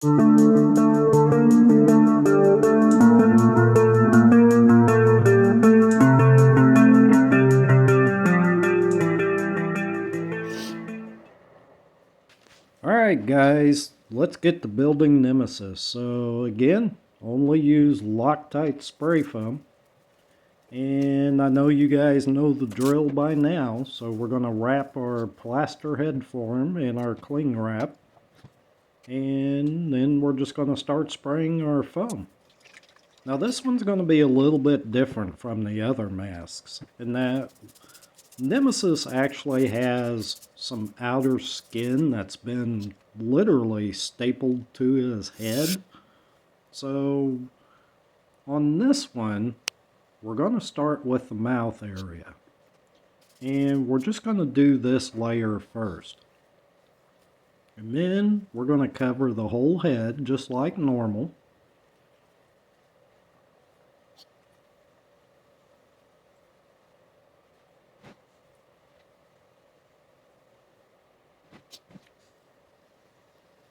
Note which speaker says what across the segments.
Speaker 1: Alright guys, let's get to building Nemesis. So again, only use Loctite spray foam. And I know you guys know the drill by now, so we're going to wrap our plaster head form in our cling wrap. And then we're just going to start spraying our foam. Now this one's going to be a little bit different from the other masks, in that Nemesis actually has some outer skin that's been literally stapled to his head. So on this one, we're going to start with the mouth area. And we're just going to do this layer first. And then we're going to cover the whole head just like normal.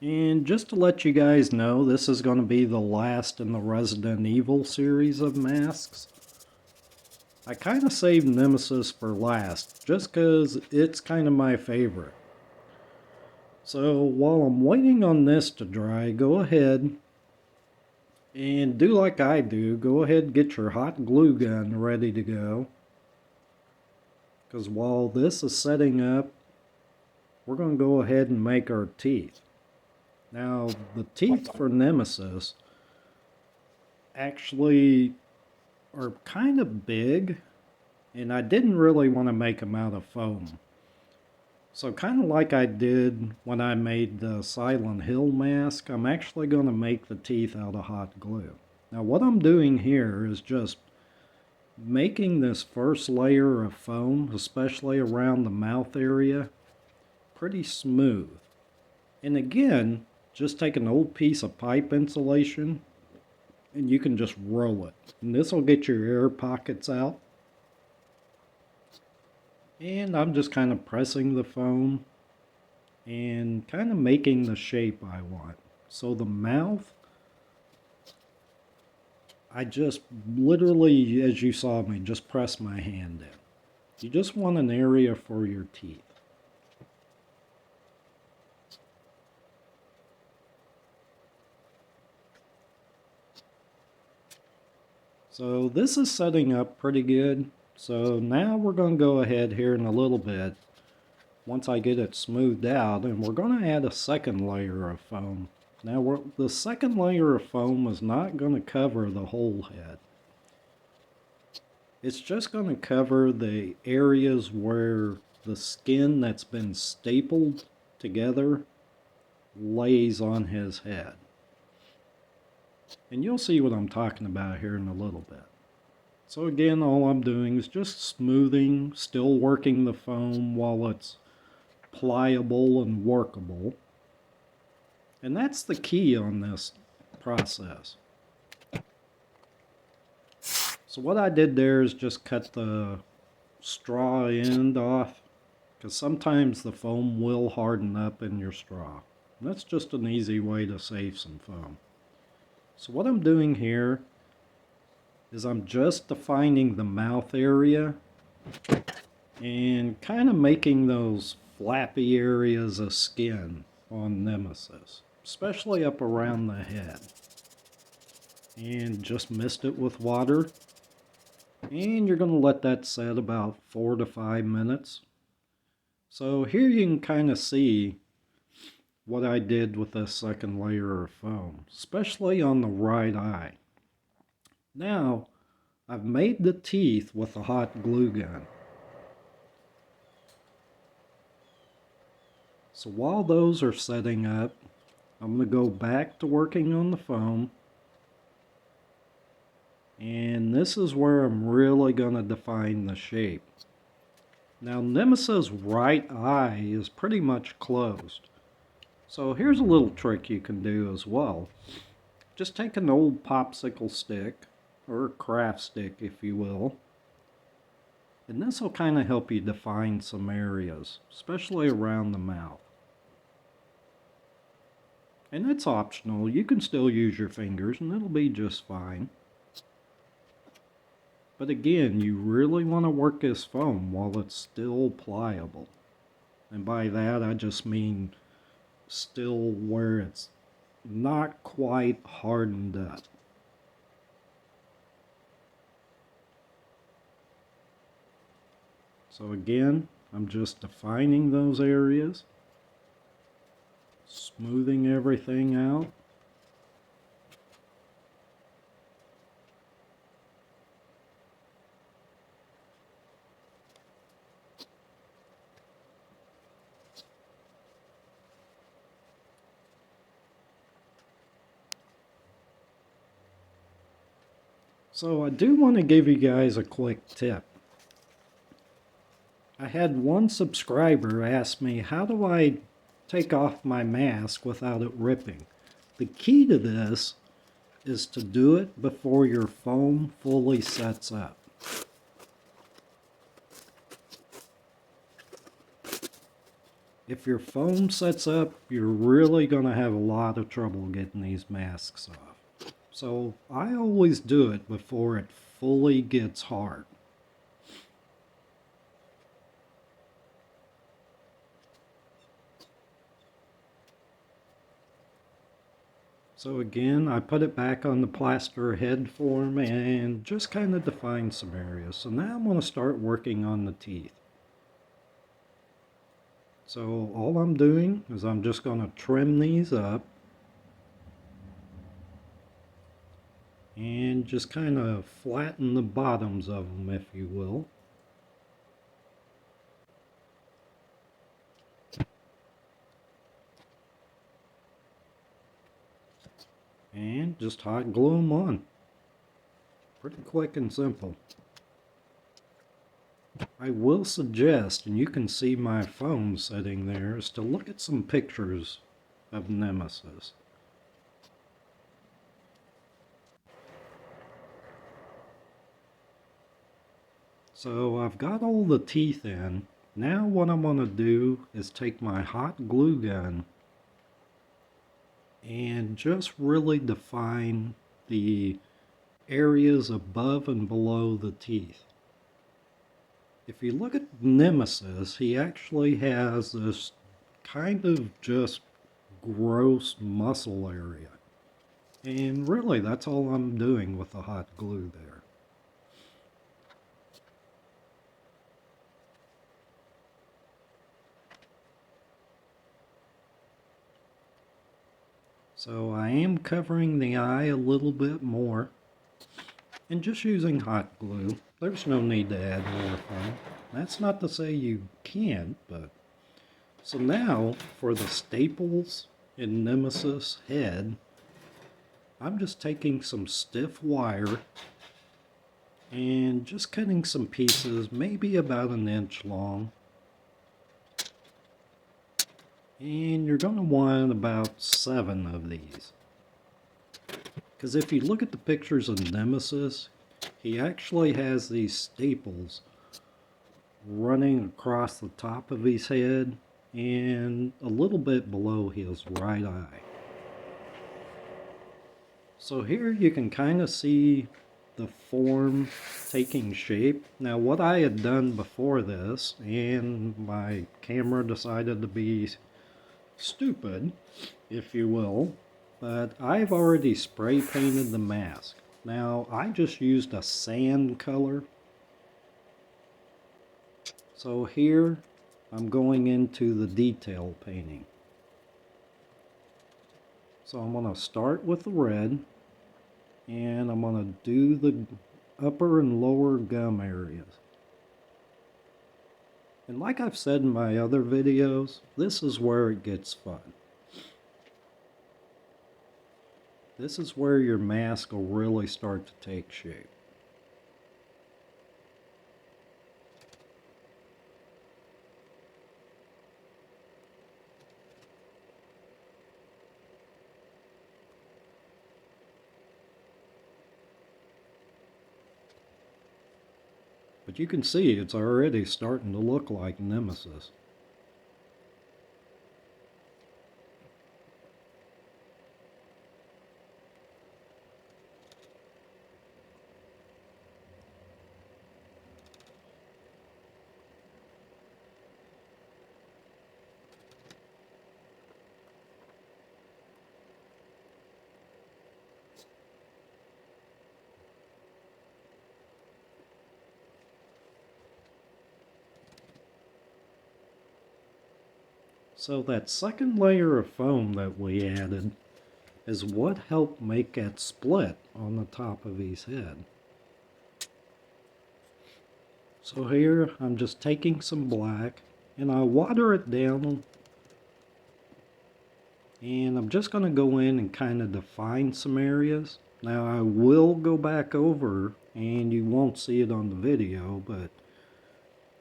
Speaker 1: And just to let you guys know, this is going to be the last in the Resident Evil series of masks. I kind of saved Nemesis for last, just because it's kind of my favorite. So while I'm waiting on this to dry, go ahead and do like I do. Go ahead and get your hot glue gun ready to go. Because while this is setting up, we're going to go ahead and make our teeth. Now, the teeth for Nemesis actually are kind of big, and I didn't really want to make them out of foam. So kind of like I did when I made the Silent Hill mask, I'm actually going to make the teeth out of hot glue. Now what I'm doing here is just making this first layer of foam, especially around the mouth area, pretty smooth. And again, just take an old piece of pipe insulation and you can just roll it. And this will get your air pockets out. And I'm just kind of pressing the foam and kind of making the shape I want. So the mouth, I just literally, as you saw me, just press my hand in. You just want an area for your teeth. So this is setting up pretty good. So now we're going to go ahead here in a little bit, once I get it smoothed out, and we're going to add a second layer of foam. Now the second layer of foam is not going to cover the whole head. It's just going to cover the areas where the skin that's been stapled together lays on his head. And you'll see what I'm talking about here in a little bit. So again, all I'm doing is just smoothing, still working the foam while it's pliable and workable. And that's the key on this process. So what I did there is just cut the straw end off, because sometimes the foam will harden up in your straw. And that's just an easy way to save some foam. So what I'm doing here is I'm just defining the mouth area and kind of making those flappy areas of skin on Nemesis, especially up around the head. And just mist it with water. And you're going to let that set about 4 to 5 minutes. So here you can kind of see what I did with this second layer of foam, especially on the right eye. Now, I've made the teeth with a hot glue gun. So while those are setting up, I'm going to go back to working on the foam. And this is where I'm really going to define the shape. Now, Nemesis' right eye is pretty much closed. So here's a little trick you can do as well. Just take an old popsicle stick, or a craft stick if you will, and this will kind of help you define some areas, especially around the mouth. And it's optional. You can still use your fingers and it'll be just fine. But again, you really want to work this foam while it's still pliable. And by that, I just mean still where it's not quite hardened up. So again, I'm just defining those areas, smoothing everything out. So I do want to give you guys a quick tip. I had one subscriber ask me, how do I take off my mask without it ripping? The key to this is to do it before your foam fully sets up. If your foam sets up, you're really going to have a lot of trouble getting these masks off. So I always do it before it fully gets hard. So again, I put it back on the plaster head form and just kind of define some areas. So now I'm going to start working on the teeth. So all I'm doing is I'm just going to trim these up and just kind of flatten the bottoms of them, if you will. And just hot glue them on. Pretty quick and simple. I will suggest, and you can see my phone sitting there, is to look at some pictures of Nemesis. So I've got all the teeth in. Now what I'm going to do is take my hot glue gun and just really define the areas above and below the teeth. If you look at Nemesis, he actually has this kind of just gross muscle area. And really, that's all I'm doing with the hot glue there. So I am covering the eye a little bit more and just using hot glue. There's no need to add more foam. That's not to say you can't, but... So now, for the staples in Nemesis head, I'm just taking some stiff wire and just cutting some pieces, maybe about an inch long. And you're going to want about 7 of these. Because if you look at the pictures of Nemesis, he actually has these staples running across the top of his head and a little bit below his right eye. So here you can kind of see the form taking shape. Now what I had done before this, and my camera decided to be stupid, if you will, but I've already spray painted the mask. Now I just used a sand color. So here I'm going into the detail painting. So I'm going to start with the red, and I'm going to do the upper and lower gum areas. And like I've said in my other videos, this is where it gets fun. This is where your mask will really start to take shape. But you can see it's already starting to look like Nemesis. So that second layer of foam that we added is what helped make that split on the top of his head. So here I'm just taking some black and I water it down, and I'm just going to go in and kind of define some areas. Now I will go back over, and you won't see it on the video, but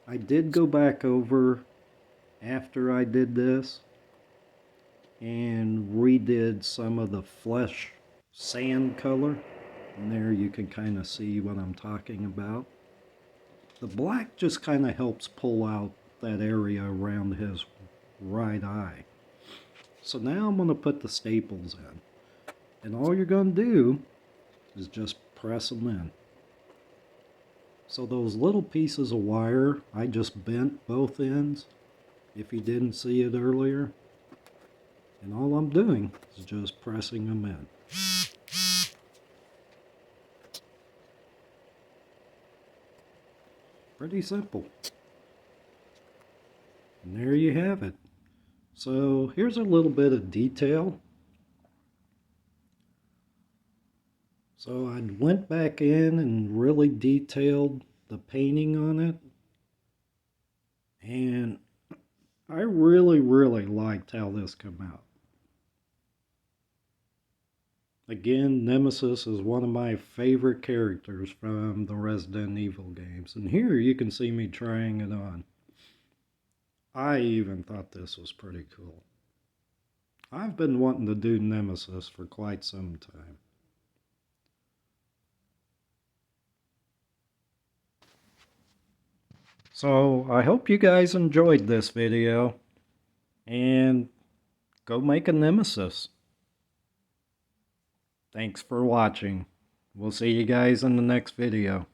Speaker 1: I did go back over after I did this and redid some of the flesh sand color, and there you can kind of see what I'm talking about. The black just kind of helps pull out that area around his right eye. So now I'm going to put the staples in, and all you're going to do is just press them in. So those little pieces of wire, I just bent both ends, if you didn't see it earlier. And all I'm doing is just pressing them in. Pretty simple. And there you have it. So here's a little bit of detail. So I went back in and really detailed the painting on it. And I really liked how this came out. Again, Nemesis is one of my favorite characters from the Resident Evil games. And here you can see me trying it on. I even thought this was pretty cool. I've been wanting to do Nemesis for quite some time. So I hope you guys enjoyed this video, and go make a Nemesis. Thanks for watching. We'll see you guys in the next video.